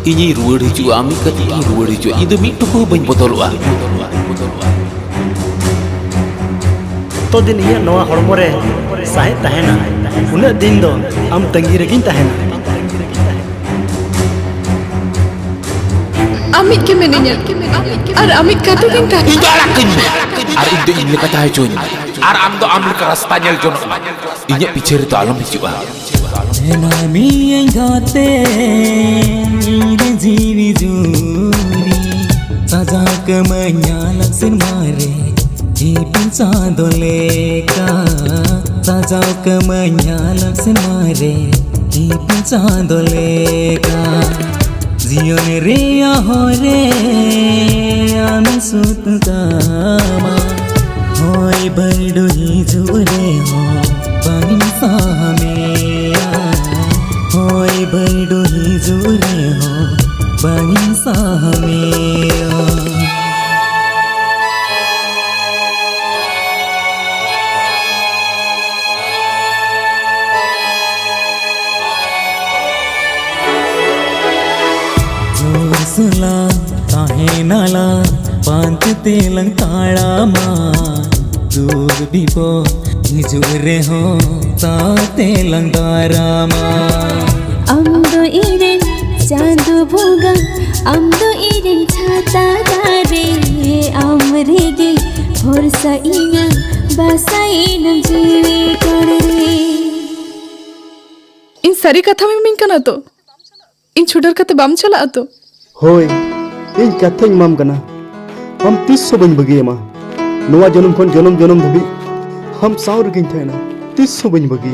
Ini ruwar hijau, ami kat ini ruwar hijau. Itu mi tu kau banyak botol wah. तो दिन ये नवा हड़मोरे साहे तहना उन्हें दिन दो हम तंगी रखी तहना Amit ke menenya ar amit kata din tak Itu anak ini. Ar itu ini kata hijau ini. Ar am do ambil keras tanya jono. Ini bicara itu alam hijau ah. nami yang kate ide jiwi juri saja kemenyalak sin mare ipin sadoleka saja kemenyalak sin mare ipin sadoleka zion rea hore ami sutama hoy baidu hijure ho bangin sahamea hoy baidu hijure ho bangin sahamea Sula kahe nala pant telang tala ma dur bipo hijure ho ta telang darama amdo iren chandu bhoga amdo iren chata dare amrege bhorsa inya basainam jiwe kore in sari katha mein min kana to in chudar kate bam chala to होय इन कथें माम कना हम 300 बन बगी मा नवा जन्म खन जन्म धबी हम सावर गिन थे ना 300 बन बगी